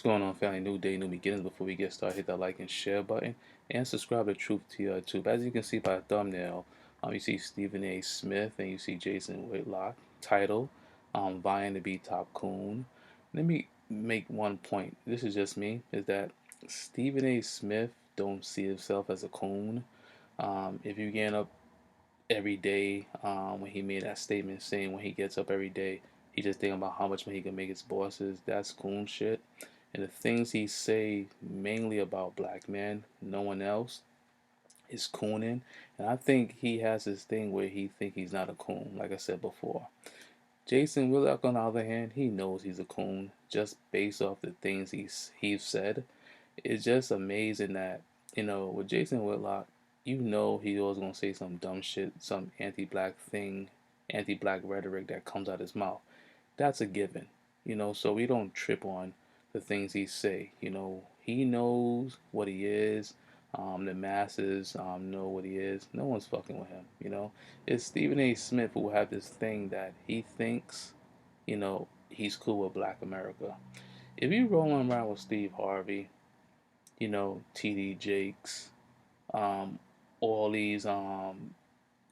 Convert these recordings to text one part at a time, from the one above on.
going on, family? New day, new beginnings. Before we get started, hit that like and share button and subscribe to Truthtrtube. As you can see by the thumbnail, you see Stephen A. Smith and you see Jason Whitlock. Title, Vying to be top coon. Let me make one point. This is just me. Is that Stephen A. Smith don't see himself as a coon. If you get up every day, when he made that statement saying when he gets up every day, he just thinking about how much money he can make his bosses. That's coon shit. And the things he say mainly about black men, no one else, is cooning. And I think he has this thing where he think he's not a coon, like I said before. Jason Willock, on the other hand, he knows he's a coon just based off the things he's said. It's just amazing that, with Jason Whitlock, he always gonna say some dumb shit, some anti-black thing, anti-black rhetoric that comes out his mouth. That's a given, so we don't trip on the things he say. He knows what he is. The masses know what he is. No one's fucking with him. It's Stephen A. Smith who have this thing that he thinks, he's cool with black America. If you rolling around with Steve Harvey, TD Jakes, um, all these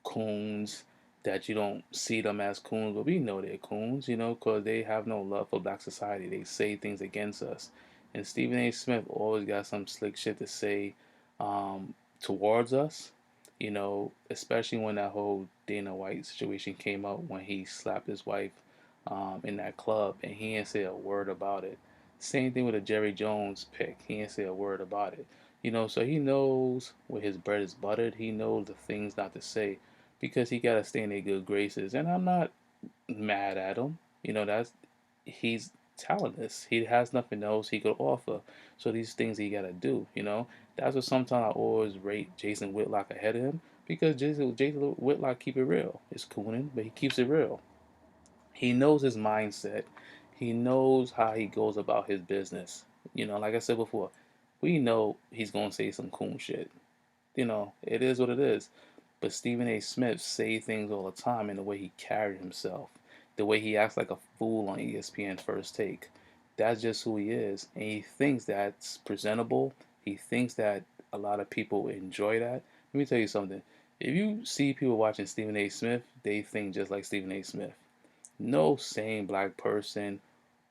coons that you don't see them as coons, but we know they're coons, because they have no love for black society. They say things against us. And Stephen A. Smith always got some slick shit to say towards us, especially when that whole Dana White situation came out when he slapped his wife in that club and he didn't say a word about it. Same thing with the Jerry Jones pick. He didn't say a word about it. So he knows where his bread is buttered. He knows the things not to say because he got to stay in their good graces. And I'm not mad at him. He's talentless. He has nothing else he could offer. So these things he got to do. That's what sometimes I always rate Jason Whitlock ahead of him because Jason Whitlock keep it real. It's cooning, but he keeps it real. He knows his mindset. He knows how he goes about his business. Like I said before, we know he's gonna say some cool shit. It is what it is. But Stephen A. Smith say things all the time in the way he carried himself, the way he acts like a fool on ESPN First Take. That's just who he is, and he thinks that's presentable. He thinks that a lot of people enjoy that. Let me tell you something. If you see people watching Stephen A. Smith, they think just like Stephen A. Smith. No sane black person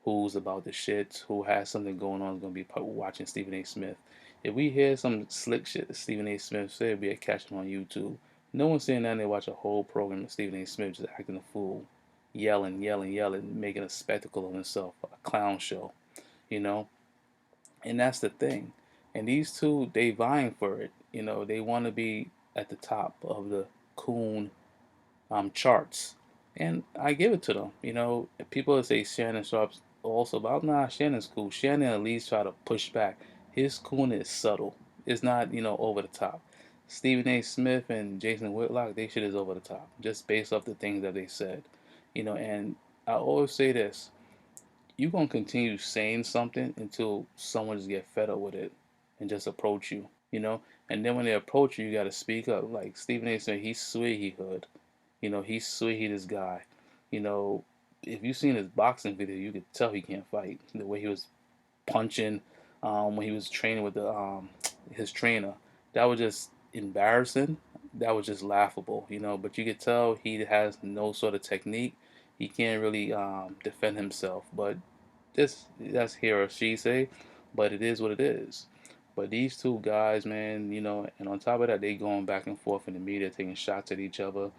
who's about the shit, who has something going on, is going to be watching Stephen A. Smith. If we hear some slick shit that Stephen A. Smith said, we'll catch him on YouTube. No one's sitting down there watch a whole program of Stephen A. Smith just acting a fool, yelling, yelling, yelling, making a spectacle of himself, a clown show, you know? And that's the thing. And these two, they vying for it. They want to be at the top of the Coon charts. And I give it to them. People say Shannon Sharp's also about, nah, Shannon's cool. Shannon at least try to push back. His coolness is subtle. It's not, over the top. Stephen A. Smith and Jason Whitlock, they shit is over the top, just based off the things that they said. And I always say this, you're gonna continue saying something until someone just get fed up with it and just approach you. And then when they approach you, you gotta speak up. Like Stephen A. said, he swear he hood. He swear he this guy. You know, if you seen his boxing video, you could tell he can't fight. The way he was punching when he was training with the his trainer, that was just embarrassing. That was just laughable. But you could tell he has no sort of technique. He can't really defend himself. But that's here or she say. But it is what it is. But these two guys, man, and on top of that, they going back and forth in the media, taking shots at each other.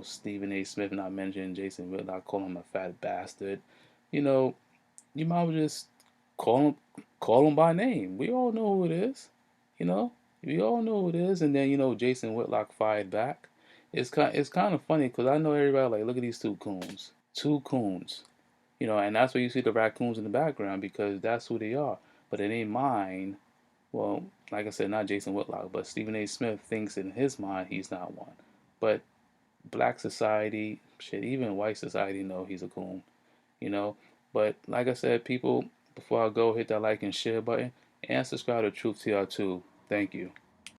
Stephen A. Smith not mentioning Jason Whitlock, calling him a fat bastard. You know, you might as well just call him by name. We all know who it is. You know, we all know who it is. And then Jason Whitlock fired back. It's kind of funny because I know everybody like, look at these two coons. And that's why you see the raccoons in the background because that's who they are. But it ain't mine. Well, like I said, not Jason Whitlock, but Stephen A. Smith thinks in his mind he's not one. But black society, shit, even white society know he's a coon, you know. But like I said, people, before I go, hit that like and share button and subscribe to Truthtrtube. Thank you.